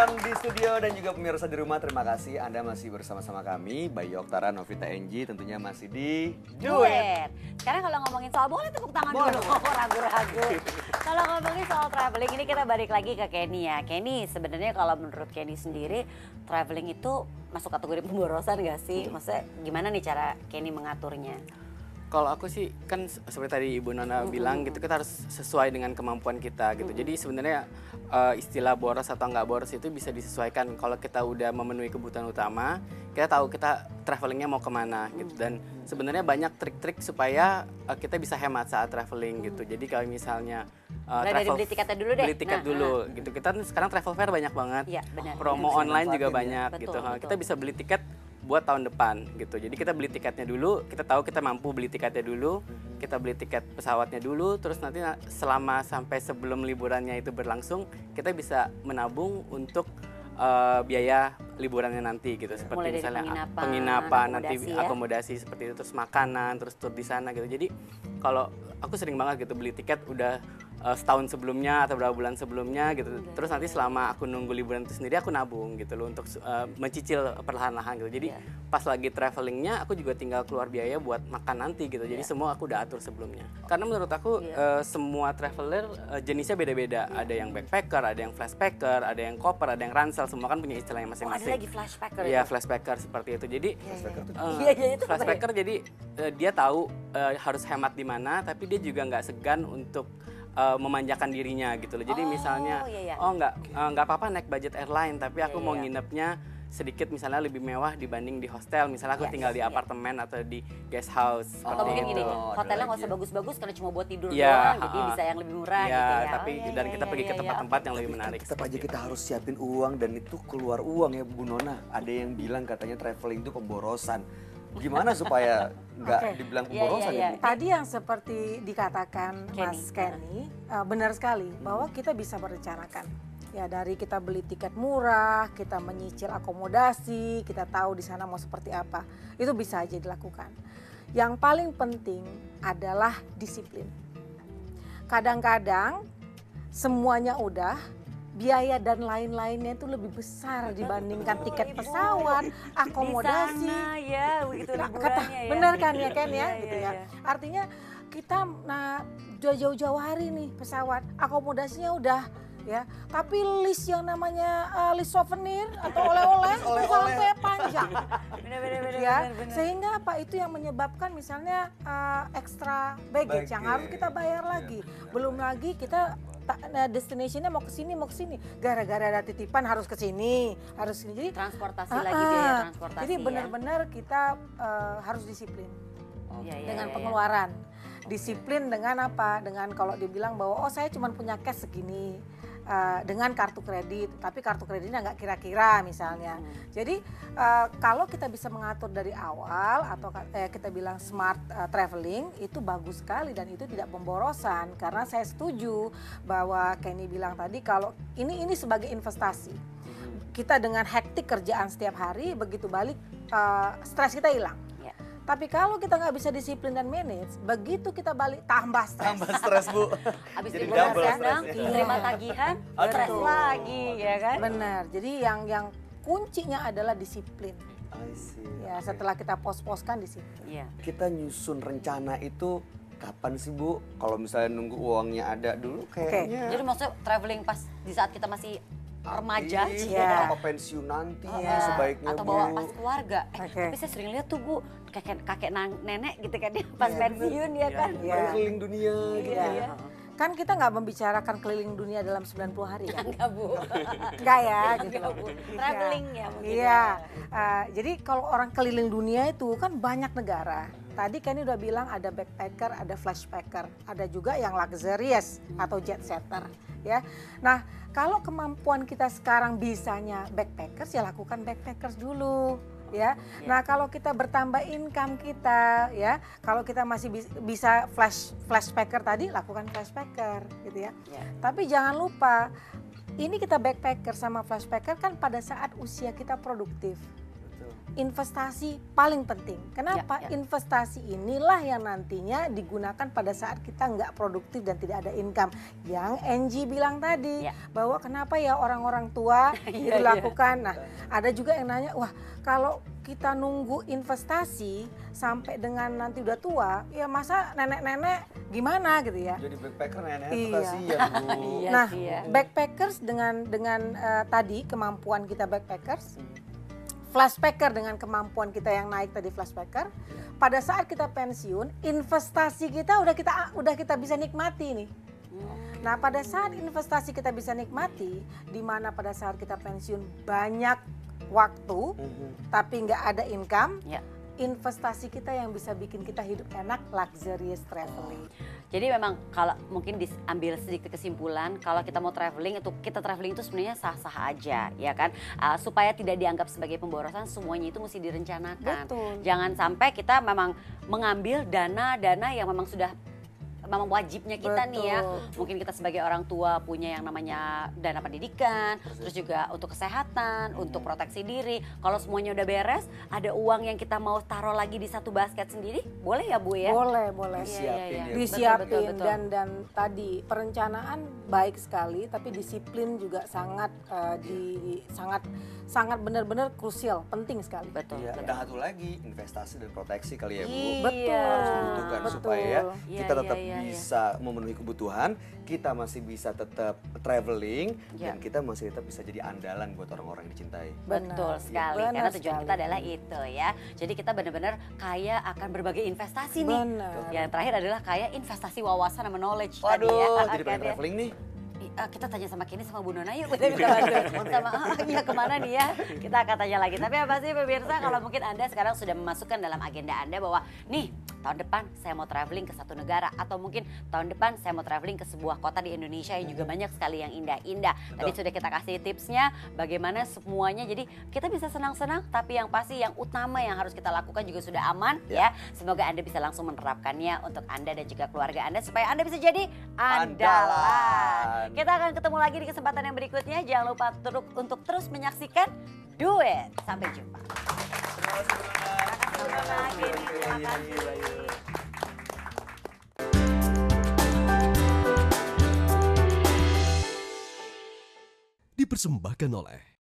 penonton di studio dan juga pemirsa di rumah, terima kasih Anda masih bersama-sama kami, Bayu Oktara, Novita Enji, tentunya masih di Duet. Sekarang kalau ngomongin soal, boleh tepuk tangan dulu, ragu-ragu. Kalau ngomongin soal traveling, ini kita balik lagi ke Kenny ya. Kenny, sebenarnya kalau menurut Kenny sendiri, traveling itu masuk kategori pemborosan gak sih? Maksudnya gimana nih cara Kenny mengaturnya? Kalau aku sih kan seperti tadi Ibu Nona bilang gitu, kita harus sesuai dengan kemampuan kita gitu. Jadi sebenarnya istilah boros atau nggak boros itu bisa disesuaikan. Kalau kita udah memenuhi kebutuhan utama, kita tahu kita travelingnya mau kemana gitu. Dan sebenarnya banyak trik-trik supaya kita bisa hemat saat traveling gitu. Jadi kalau misalnya Dari beli tiketnya dulu deh. beli tiket dulu gitu. Kita sekarang travel fair banyak banget. Iya, benar. Promo online juga banyak Betul, gitu. betul. Kita bisa beli tiket buat tahun depan gitu. Jadi kita beli tiketnya dulu, kita tahu kita mampu beli tiketnya dulu, kita beli tiket pesawatnya dulu, terus nanti selama sampai sebelum liburannya itu berlangsung, kita bisa menabung untuk biaya liburannya nanti gitu. Seperti Mulai dari misalnya penginapan, nanti akomodasi ya. akomodasi seperti itu, terus makanan, terus tour di sana gitu. Jadi kalau aku sering banget gitu beli tiket udah setahun sebelumnya atau beberapa bulan sebelumnya gitu. Terus nanti selama aku nunggu liburan itu sendiri aku nabung gitu loh untuk mencicil perlahan-lahan gitu. Jadi pas lagi travelingnya aku juga tinggal keluar biaya buat makan nanti gitu. Jadi semua aku udah atur sebelumnya. Karena menurut aku semua traveler jenisnya beda-beda. Ada yang backpacker, ada yang flashpacker, ada yang koper, ada yang ransel. Semua kan punya istilahnya Oh, ada masing-masing. lagi flashbacker Iya, itu? flashpacker seperti itu. Jadi Itu flashpacker jadi dia tahu harus hemat di mana, tapi dia juga nggak segan untuk memanjakan dirinya gitu loh. Jadi misalnya, nggak apa-apa naik budget airline, tapi aku mau nginepnya sedikit misalnya lebih mewah dibanding di hostel. Misalnya aku tinggal di apartemen atau di guest house. Atau mungkin seperti gini, itu. hotelnya nggak usah bagus-bagus karena cuma buat tidur Iya, doang, jadi bisa yang lebih murah Iya, gitu ya. tapi dan kita pergi ke tempat-tempat yang lebih menarik. tetap aja kita harus siapin uang dan itu keluar uang ya Bu Nona. Ada yang bilang katanya traveling itu pemborosan. Gimana supaya nggak dibilang pemborosan ya Bu? Tadi yang seperti dikatakan Mas Kenny, benar sekali bahwa kita bisa merencanakan. Ya dari kita beli tiket murah, kita menyicil akomodasi, kita tahu di sana mau seperti apa. Itu bisa aja dilakukan. Yang paling penting adalah disiplin. Kadang-kadang semuanya udah, biaya dan lain-lainnya itu lebih besar dibandingkan tiket pesawat, akomodasi. Di sana ya, begitu liburannya ya. Benar kan ya Ken ya, gitu Iya, ya. Artinya kita jauh-jauh hari nih pesawat, akomodasinya udah ya, tapi list yang namanya list souvenir atau oleh-oleh itu sampai panjang. Benar-benar. Ya, sehingga apa itu yang menyebabkan misalnya extra baggage yang harus kita bayar lagi. Belum lagi kita destinationnya mau ke sini gara-gara ada titipan harus ke sini harus ini. Jadi Transportasi lagi biaya transportasi. jadi ya. benar-benar kita harus disiplin dengan Iya. pengeluaran. Disiplin dengan apa? Dengan kalau dibilang bahwa oh saya cuma punya cash segini. Dengan kartu kredit, tapi kartu kreditnya nggak kira-kira misalnya. Jadi kalau kita bisa mengatur dari awal atau kita bilang smart traveling itu bagus sekali dan itu tidak pemborosan karena saya setuju bahwa Kenny bilang tadi kalau ini sebagai investasi. Kita dengan hektik kerjaan setiap hari begitu balik stres kita hilang. Tapi kalau kita nggak bisa disiplin dan manage, begitu kita balik tambah stres. Tambah stres Bu. Habis Jadi liburan double senang, stresnya. terima tagihan, stres lagi ya kan? Benar. Jadi yang kuncinya adalah disiplin. I see. Ya, setelah kita pos-poskan disiplin. Iya. Kita nyusun rencana itu kapan sih Bu? Kalau misalnya nunggu uangnya ada dulu kayaknya. Jadi maksudnya traveling pas di saat kita masih remaja, Iya. Apa pensiun nanti Iya. sebaiknya atau Bu. bawa pas keluarga. Oke. Tapi saya sering lihat tuh Bu, kakek nenek gitu kan dia pas pensiun ya kan. Iya. Keliling dunia gitu. Iya. Kan kita nggak membicarakan keliling dunia dalam 90 hari kan? Enggak Bu. Enggak ya, gitu. Enggak Bu. Traveling ya mungkin. Iya. Jadi kalau orang keliling dunia itu kan banyak negara. Tadi Kenny udah bilang ada backpacker, ada flashpacker, ada juga yang luxurious atau jet setter, ya. Nah, kalau kemampuan kita sekarang bisanya backpackers, ya lakukan backpackers dulu. Ya, nah kalau kita bertambah income kita, ya, kalau kita masih bisa flashpacker tadi, lakukan flashpacker, gitu ya. Tapi jangan lupa, ini kita backpacker sama flashpacker kan pada saat usia kita produktif. investasi paling penting. Kenapa? Ya. Investasi inilah yang nantinya digunakan pada saat kita nggak produktif dan tidak ada income. Yang Angie bilang tadi, Ya. bahwa kenapa ya orang-orang tua itu Iya, lakukan. Nah, ada juga yang nanya, wah kalau kita nunggu investasi sampai dengan nanti udah tua, ya masa nenek-nenek gimana gitu ya. Jadi backpacker nenek Iya. kasihan Bu. Iya Nah, sih ya. backpackers dengan tadi kemampuan kita backpackers, flashpacker dengan kemampuan kita yang naik tadi flashpacker, pada saat kita pensiun, investasi kita udah kita bisa nikmati nih. Nah, pada saat investasi kita bisa nikmati, di mana pada saat kita pensiun banyak waktu, tapi nggak ada income, Ya. investasi kita yang bisa bikin kita hidup enak, luxurious traveling. Jadi memang kalau mungkin diambil sedikit kesimpulan, kalau kita mau traveling itu sebenarnya sah-sah aja, ya kan? Supaya tidak dianggap sebagai pemborosan, semuanya itu mesti direncanakan. Betul. Jangan sampai kita memang mengambil dana-dana yang memang sudah memang wajibnya kita nih ya. Betul. Mungkin kita sebagai orang tua punya yang namanya dana pendidikan, terus juga untuk kesehatan, untuk proteksi diri. Kalau semuanya udah beres, ada uang yang kita mau taruh lagi di satu basket sendiri, boleh ya Bu ya? Boleh. Disiapin ya. Disiapin Betul, betul, betul. dan tadi perencanaan baik sekali, tapi disiplin juga sangat sangat benar-benar krusial, penting sekali. Betul. Iya, betul. dan satu lagi investasi dan proteksi kali ya Bu. Iya. Betul. Harus dibutuhkan Betul. supaya Iya, kita tetap iya, iya. bisa memenuhi kebutuhan, kita masih bisa tetap traveling, Iya. dan kita masih tetap bisa jadi andalan buat orang-orang yang dicintai. Betul sekali, Benar karena tujuan sekali. kita adalah itu ya. Jadi kita benar-benar kaya akan berbagai investasi nih. Benar. Yang terakhir adalah kaya investasi wawasan sama knowledge tadi Waduh, ya. jadi Kan pengen ya. traveling nih. Kita tanya sama Kenny sama Bu Nona yuk, kita minta bantu sama iya kemana nih ya, kita akan tanya lagi. Tapi apa sih pemirsa, kalau mungkin Anda sekarang sudah memasukkan dalam agenda Anda bahwa nih tahun depan saya mau traveling ke satu negara, atau mungkin tahun depan saya mau traveling ke sebuah kota di Indonesia yang juga banyak sekali yang indah-indah. Tadi sudah kita kasih tipsnya bagaimana semuanya, jadi kita bisa senang-senang, tapi yang pasti yang utama yang harus kita lakukan juga sudah aman ya. Semoga Anda bisa langsung menerapkannya untuk Anda dan juga keluarga Anda supaya Anda bisa jadi andalan. Kita akan ketemu lagi di kesempatan yang berikutnya. Jangan lupa untuk terus menyaksikan Do It. Sampai jumpa. Terima kasih. Terima kasih. Dipersembahkan oleh